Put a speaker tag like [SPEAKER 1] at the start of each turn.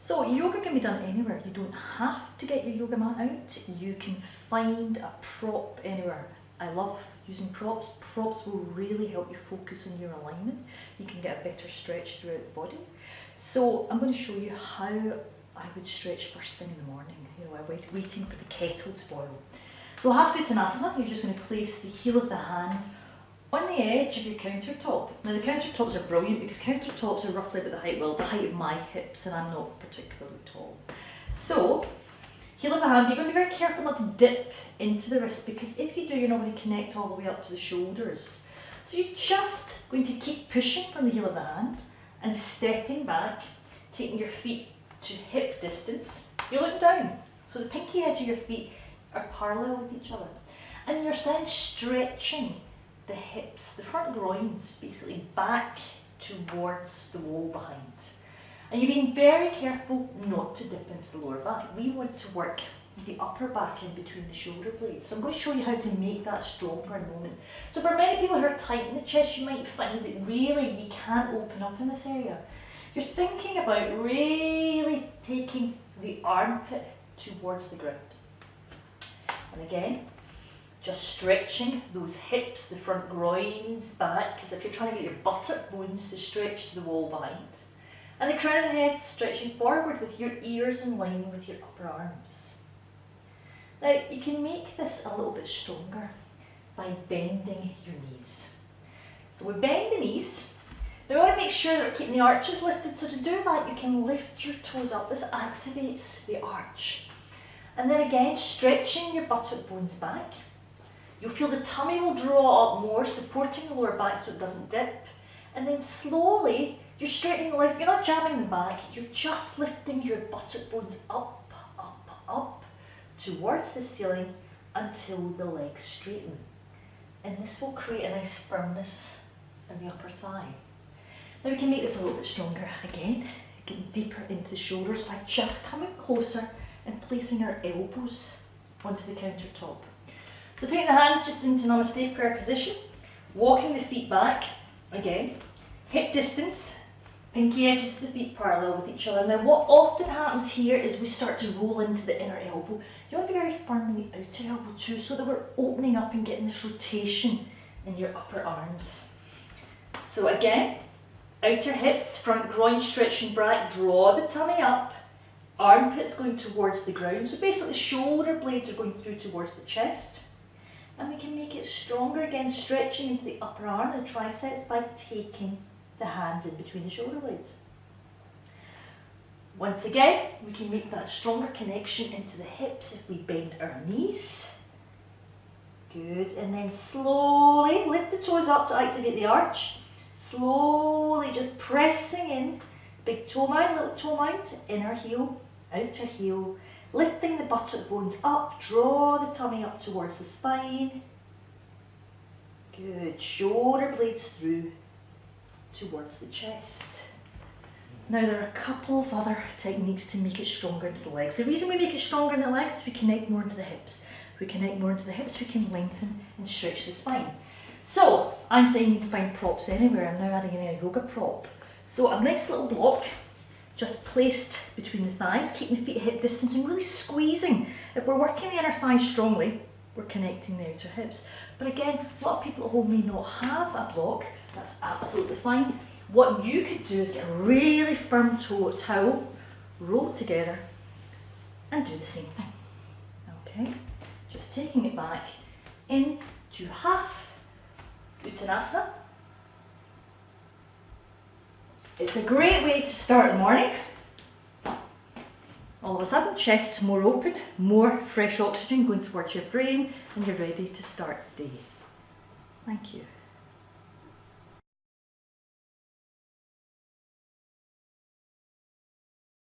[SPEAKER 1] So yoga can be done anywhere. You don't have to get your yoga mat out. You can find a prop anywhere. I love using props. Props will really help you focus on your alignment. You can get a better stretch throughout the body. So I'm going to show you how I would stretch first thing in the morning, waiting for the kettle to boil. So half Uttanasana, you're just going to place the heel of the hand on the edge of your countertop. Now the countertops are brilliant because countertops are roughly about the height of my hips, and I'm not particularly tall. So, heel of the hand, you're going to be very careful not to dip into the wrist, because if you do, you're not going to connect all the way up to the shoulders. So you're just going to keep pushing from the heel of the hand and stepping back, taking your feet to hip distance. You're looking down, so the pinky edge of your feet are parallel with each other. And you're then stretching the hips, the front groins, basically back towards the wall behind. And you're being very careful not to dip into the lower back. We want to work the upper back in between the shoulder blades. So I'm going to show you how to make that stronger in a moment. So for many people who are tight in the chest, you might find that really you can't open up in this area. You're thinking about really taking the armpit towards the ground. And again, just stretching those hips, the front groins back, because if you're trying to get your buttock bones to stretch to the wall behind. And the crown of the head stretching forward with your ears in line with your upper arms. Now you can make this a little bit stronger by bending your knees. So we bend the knees. Now we want to make sure that we're keeping the arches lifted, so to do that you can lift your toes up. This activates the arch. And then again, stretching your buttock bones back. You'll feel the tummy will draw up more, supporting the lower back so it doesn't dip. And then slowly, you're straightening the legs, but you're not jabbing them back, you're just lifting your buttock bones up, up, up, towards the ceiling until the legs straighten. And this will create a nice firmness in the upper thigh. Now we can make this a little bit stronger again, getting deeper into the shoulders by just coming closer and placing our elbows onto the countertop. So take the hands just into Namaste prayer position, walking the feet back, again, hip distance, pinky edges of the feet parallel with each other. Now what often happens here is we start to roll into the inner elbow. You want to be very firm in the outer elbow too, so that we're opening up and getting this rotation in your upper arms. So again, outer hips, front groin stretching back, draw the tummy up, armpits going towards the ground. So basically shoulder blades are going through towards the chest. And we can make it stronger again, stretching into the upper arm, the triceps, by taking the hands in between the shoulder blades. Once again, we can make that stronger connection into the hips if we bend our knees. Good, and then slowly lift the toes up to activate the arch. Slowly just pressing in, big toe mound, little toe mound, inner heel, outer heel, lifting the buttock bones up, draw the tummy up towards the spine. Good, shoulder blades through towards the chest. Now there are a couple of other techniques to make it stronger into the legs. The reason we make it stronger in the legs is we connect more into the hips. If we connect more into the hips, we can lengthen and stretch the spine. So I'm saying you can find props anywhere. I'm now adding in a yoga prop. So a nice little block, just placed between the thighs, keeping the feet at hip distance and really squeezing. If we're working the inner thighs strongly, we're connecting the outer hips. But again, a lot of people at home may not have a block. That's absolutely fine. What you could do is get a really firm towel, roll together, and do the same thing. Okay, just taking it back into half Uttanasana. It's a great way to start the morning. All of a sudden, chest more open, more fresh oxygen going towards your brain, and you're ready to start the day. Thank you.